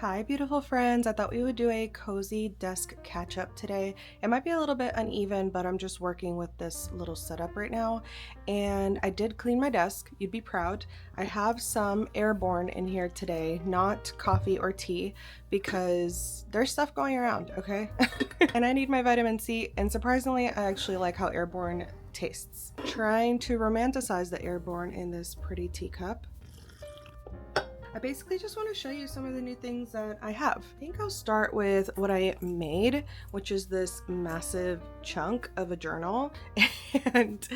Hi, beautiful friends. I thought we would do a cozy desk catch up today. It might be a little bit uneven, but I'm just working with this little setup right now. And I did clean my desk. You'd be proud. I have some airborne in here today, not coffee or tea, because there's stuff going around, okay? And I need my vitamin C. And surprisingly, I actually like how airborne tastes. Trying to romanticize the airborne in this pretty teacup. I basically just want to show you some of the new things that I have. I think I'll start with what I made, which is this massive chunk of a journal, and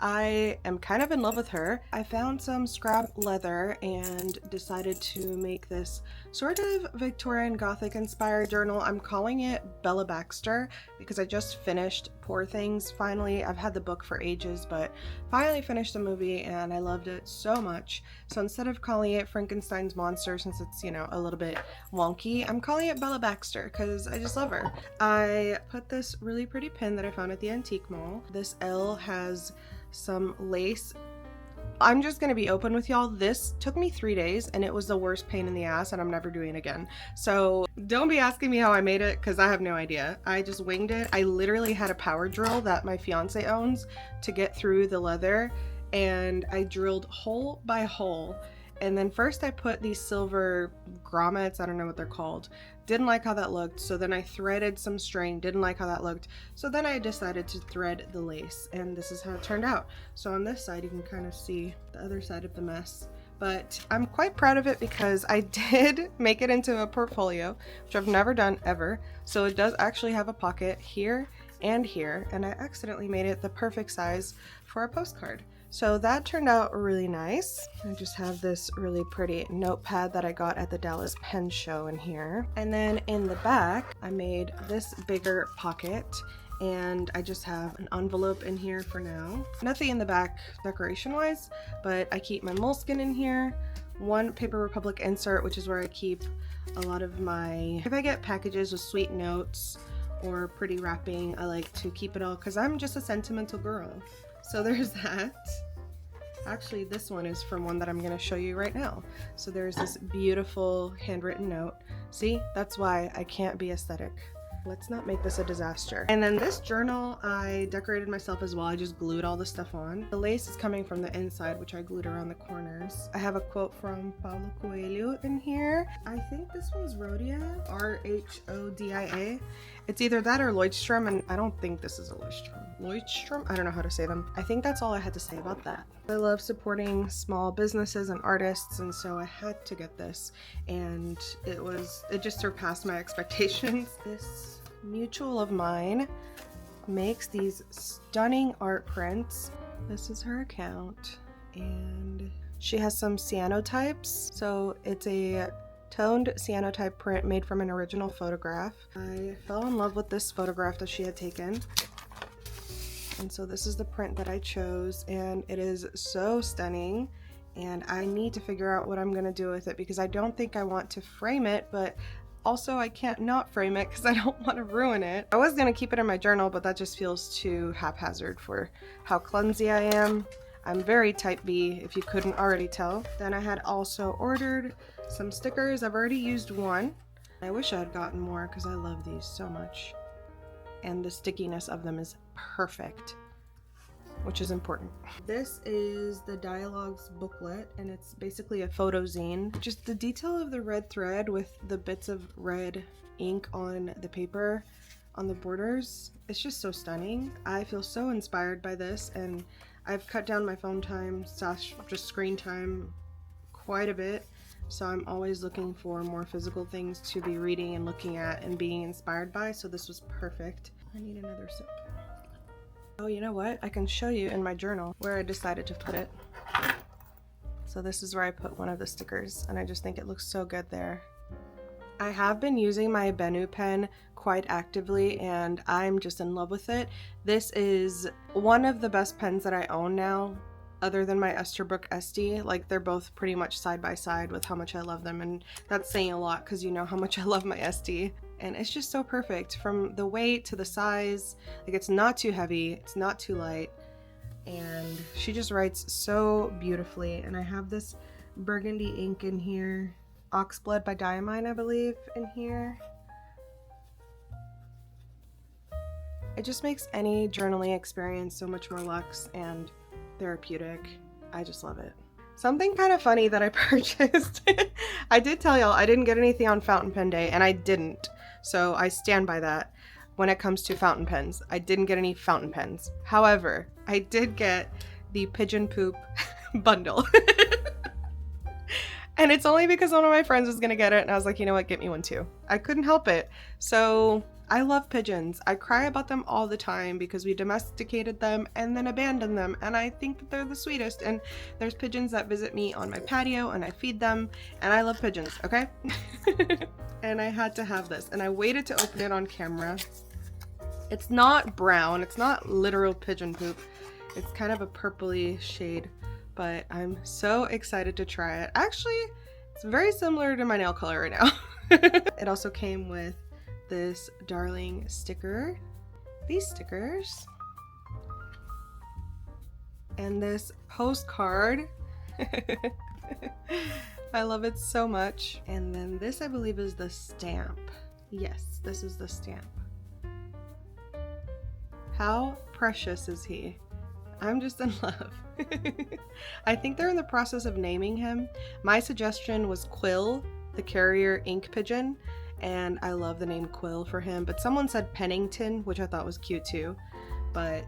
I am kind of in love with her. I found some scrap leather and decided to make this sort of Victorian Gothic inspired journal. I'm calling it Bella Baxter because I just finished Poor Things finally. I've had the book for ages, but finally finished the movie and I loved it so much. So instead of calling it Frankenstein's monster, since it's, you know, a little bit wonky, I'm calling it Bella Baxter because I just love her. I put this really pretty pin that I found at the antique mall. This L has some lace. I'm just gonna be open with y'all. This took me 3 days and it was the worst pain in the ass and I'm never doing it again. So don't be asking me how I made it because I have no idea. I just winged it. I literally had a power drill that my fiance owns to get through the leather, and I drilled hole by hole. And then first I put these silver grommets, I don't know what they're called. Didn't like how that looked, so then I threaded some string, didn't like how that looked. So then I decided to thread the lace, and this is how it turned out. So on this side you can kind of see the other side of the mess. But I'm quite proud of it because I did make it into a portfolio, which I've never done ever. So it does actually have a pocket here and here, and I accidentally made it the perfect size for a postcard. So that turned out really nice. I just have this really pretty notepad that I got at the Dallas Pen Show in here. And then in the back, I made this bigger pocket, and I just have an envelope in here for now. Nothing in the back decoration-wise, but I keep my moleskin in here, one Paper Republic insert, which is where I keep a lot of my, if I get packages with sweet notes or pretty wrapping, I like to keep it all because I'm just a sentimental girl. So there's that. Actually, this one is from one that I'm going to show you right now. So there's this beautiful handwritten note. See, that's why I can't be aesthetic. Let's not make this a disaster. And then this journal, I decorated myself as well. I just glued all the stuff on. The lace is coming from the inside, which I glued around the corners. I have a quote from Paulo Coelho in here. I think this one's Rhodia, R-H-O-D-I-A. It's either that or Lloydstrom, and I don't think this is a Lloydstrom? I don't know how to say them. I think that's all I had to say about that. I love supporting small businesses and artists, and so I had to get this, and it just surpassed my expectations. This mutual of mine makes these stunning art prints. This is her account, and she has some cyanotypes. So it's a toned cyanotype print made from an original photograph. I fell in love with this photograph that she had taken. And so this is the print that I chose, and it is so stunning, and I need to figure out what I'm gonna do with it because I don't think I want to frame it, but also I can't not frame it because I don't want to ruin it. I was gonna keep it in my journal, but that just feels too haphazard for how clumsy I am. I'm very type B, if you couldn't already tell. Then I had also ordered some stickers. I've already used one. I wish I had gotten more because I love these so much. And the stickiness of them is perfect, which is important. This is the Dialogues booklet, and it's basically a photo zine. Just the detail of the red thread with the bits of red ink on the paper, on the borders, it's just so stunning. I feel so inspired by this, and I've cut down my phone time / just screen time quite a bit. So I'm always looking for more physical things to be reading and looking at and being inspired by, so this was perfect. I need another sip. Oh, you know what? I can show you in my journal where I decided to put it. So this is where I put one of the stickers, and I just think it looks so good there. I have been using my Benu pen quite actively, and I'm just in love with it. This is one of the best pens that I own now, other than my Esterbrook SD. Like, they're both pretty much side by side with how much I love them, and that's saying a lot because you know how much I love my SD. And it's just so perfect from the weight to the size. Like, it's not too heavy, it's not too light, and she just writes so beautifully. And I have this burgundy ink in here Oxblood by Diamine, I believe, in here. It just makes any journaling experience so much more luxe and therapeutic. I just love it. Something kind of funny that I purchased. I did tell y'all I didn't get anything on fountain pen day, and I didn't. So I stand by that when it comes to fountain pens. I didn't get any fountain pens. However, I did get the pigeon poop bundle. And it's only because one of my friends was gonna get it, and I was like, you know what, get me one too. I couldn't help it. So I love pigeons. I cry about them all the time because we domesticated them and then abandoned them, and I think that they're the sweetest. And there's pigeons that visit me on my patio and I feed them, and I love pigeons, okay? And I had to have this, and I waited to open it on camera. It's not brown, it's not literal pigeon poop. It's kind of a purpley shade, but I'm so excited to try it. Actually, it's very similar to my nail color right now. It also came with this darling sticker, these stickers, and this postcard. I love it so much. And then this, I believe, is the stamp. Yes, this is the stamp. How precious is he? I'm just in love. I think they're in the process of naming him. My suggestion was Quill, the carrier ink pigeon, and I love the name Quill for him, but someone said Pennington, which I thought was cute too, but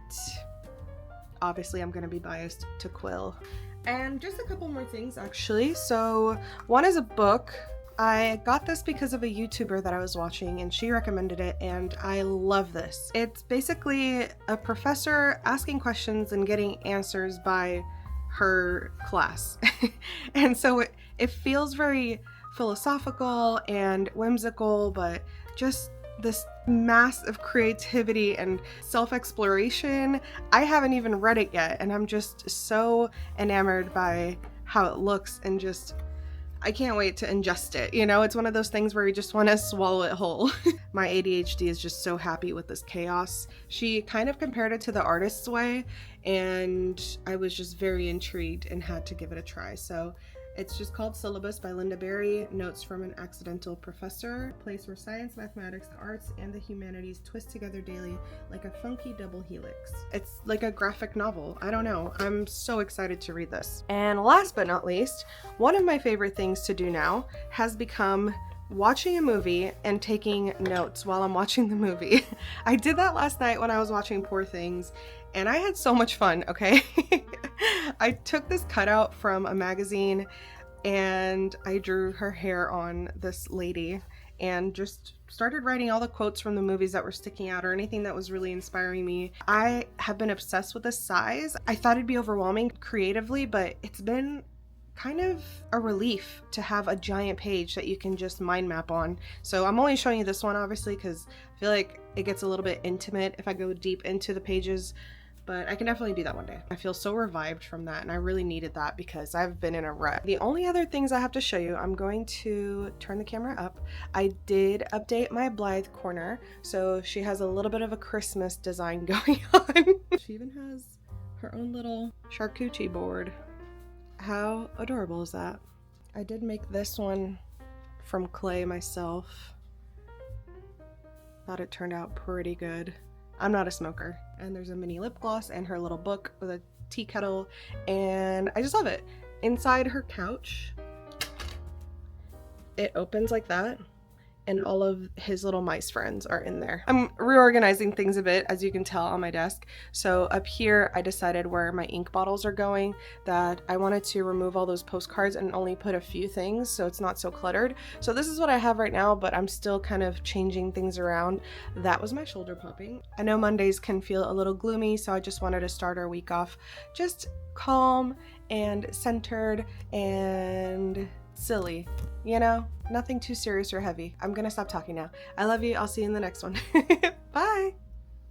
obviously I'm gonna be biased to Quill. And just a couple more things actually. So one is a book. I got this because of a YouTuber that I was watching, and she recommended it, and I love this. It's basically a professor asking questions and getting answers by her class. And so it feels very philosophical and whimsical, but just this mass of creativity and self-exploration. I haven't even read it yet, and I'm just so enamored by how it looks, and just I can't wait to ingest it. You know, it's one of those things where you just want to swallow it whole. My ADHD is just so happy with this chaos. She kind of compared it to The Artist's Way, and I was just very intrigued and had to give it a try. So it's just called Syllabus by Linda Berry, Notes from an Accidental Professor, a place where science, mathematics, the arts, and the humanities twist together daily like a funky double helix. It's like a graphic novel. I don't know. I'm so excited to read this. And last but not least, one of my favorite things to do now has become watching a movie and taking notes while I'm watching the movie. I did that last night when I was watching Poor Things, and I had so much fun, okay? I took this cutout from a magazine and I drew her hair on this lady and just started writing all the quotes from the movies that were sticking out or anything that was really inspiring me. I have been obsessed with this size. I thought it'd be overwhelming creatively, but it's been kind of a relief to have a giant page that you can just mind map on. So I'm only showing you this one obviously because I feel like it gets a little bit intimate if I go deep into the pages, but I can definitely do that one day. I feel so revived from that, and I really needed that because I've been in a rut. The only other things I have to show you, I'm going to turn the camera up. I did update my Blythe corner, so she has a little bit of a Christmas design going on. She even has her own little charcuterie board. How adorable is that? I did make this one from clay myself. Thought it turned out pretty good. I'm not a smoker. And there's a mini lip gloss and her little book with a tea kettle, and I just love it. Inside her couch, it opens like that, and all of his little mice friends are in there. I'm reorganizing things a bit, as you can tell, on my desk. So up here, I decided where my ink bottles are going, that I wanted to remove all those postcards and only put a few things so it's not so cluttered. So this is what I have right now, but I'm still kind of changing things around. That was my shoulder popping. I know Mondays can feel a little gloomy, so I just wanted to start our week off just calm and centered and silly, you know, nothing too serious or heavy. I'm gonna stop talking now. I love you. I'll see you in the next one. Bye.